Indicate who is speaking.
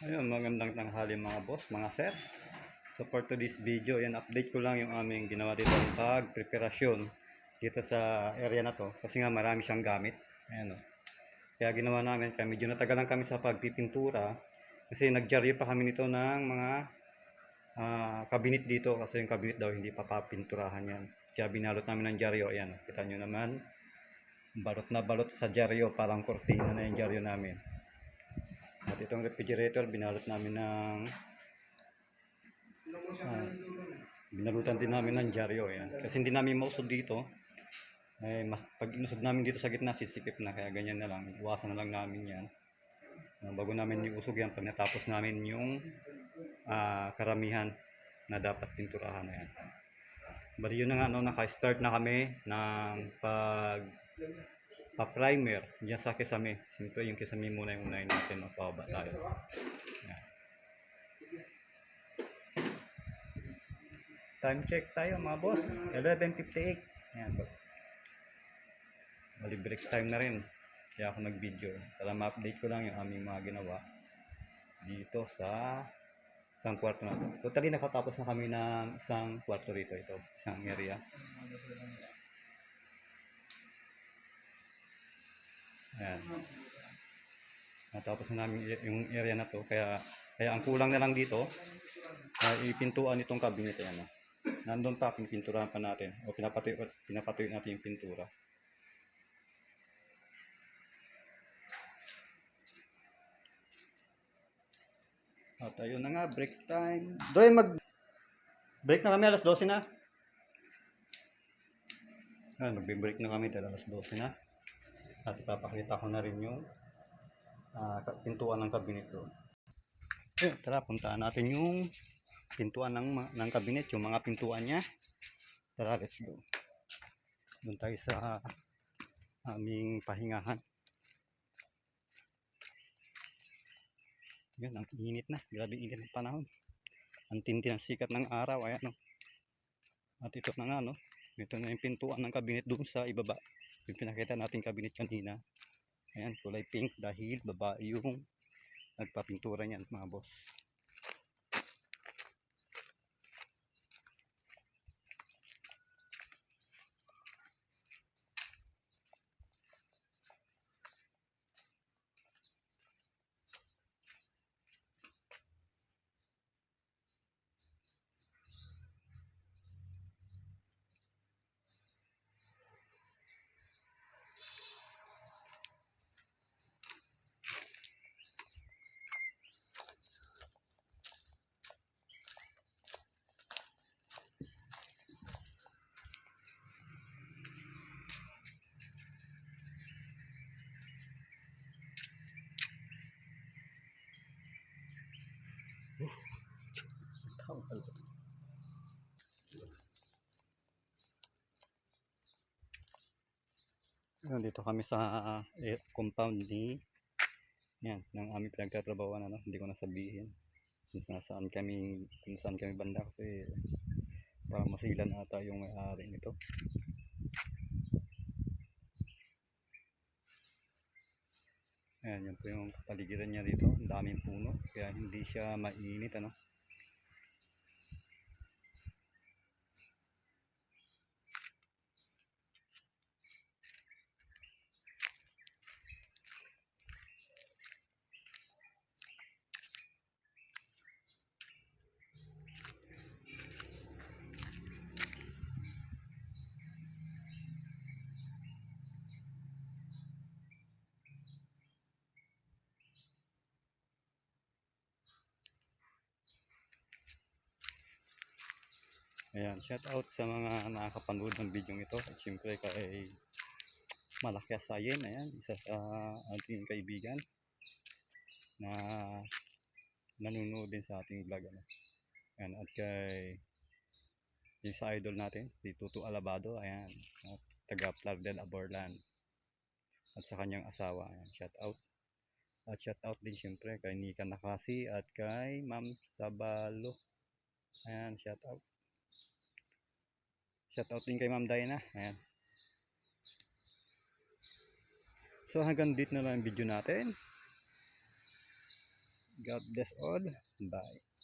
Speaker 1: Ayun, magandang tanghali mga boss, mga sir. So for today's video, yan update ko lang yung aming ginawa dito ang pagpreparasyon dito sa area na to kasi nga marami siyang gamit. Ayan o. Kaya ginawa namin, kaya medyo natagalan kami sa pagpipintura kasi nagdyaryo pa kami nito ng mga cabinet dito kasi yung cabinet daw hindi pa papinturahan yan. Kaya binalot namin ng dyaryo. Ayan, kita nyo naman, balot na balot sa dyaryo, parang kortina na yung dyaryo namin. At itong refrigerator, binalot namin ng binalutan din namin ng dyaryo. Yan. Kasi hindi namin mausod dito. Mas, pag inusod namin dito sa gitna, sisikip na. Kaya ganyan na lang. Iwasan na lang namin yan. Bago namin iusog yan, pag natapos namin yung karamihan na dapat pinturahan na yan. Bali yun na nga, naka-start na kami ng pa-primer dyan sa kisame. Siyempre yung kisame muna yung unahin natin. Pababa tayo. Yan. Time check tayo mga boss, 11:58. Ayan po. Bali break time na rin. Kaya ako nag-video para ma-update ko lang yung aming mga ginawa dito sa isang kwarto na to. Totally nakatapos na kami ng isang kwarto rito, ito, isang area. Ayan. Natapos na namin yung area na to, kaya ang kulang na lang dito ipintuan itong cabinet. Ayan, nandun pa, pinipinturahan pa natin o pinapatuyo natin yung pintura. At ayun na nga, break time. Doy, break na kami, alas 12 na. Magbe-break na kami dahil alas 12 na. At ipapakita ko na rin yung pintuan ng cabinet doon. Tara, puntaan natin yung pintuan ng cabinet, yung mga pintuan niya. Tara, let's go. Doon tayo sa aming pahingahan. Yun, ang init na. Grabe init ng panahon. Ang tindi ng sikat ng araw. Ayan, no? At ito na nga, no? Ito na yung pintuan ng cabinet doon sa ibaba. Yung pinakita natin cabinet kanina. Ayan, kulay pink dahil babae yung nagpapintura niyan mga boss. Dito kami sa compound ng aming pinagtatrabawan. Hindi ko nasabihin kung saan kami banda kasi para masilan ata yung may-ari nito. Ayan, yun po yung kapaligiran niya dito. Ang daming puno kaya hindi siya mainit. Ayan, shout out sa mga nakakapanood ng video ito. At siyempre kay Malakas Sayen, ayan, isa sa ating kaibigan na nanonood din sa ating vlog. Ayan, at kay yung sa idol natin, si Tutu Alabado, ayan, at taga Plardel Aborlan, at sa kanyang asawa, ayan, shout out. At shout out din siyempre kay Nika Nakasi at kay Ma'am Sabalo, ayan, shout out. Shout out din kay Ma'am Dayna, ayan. So hanggang dito na lang ang video natin. God bless all. Bye.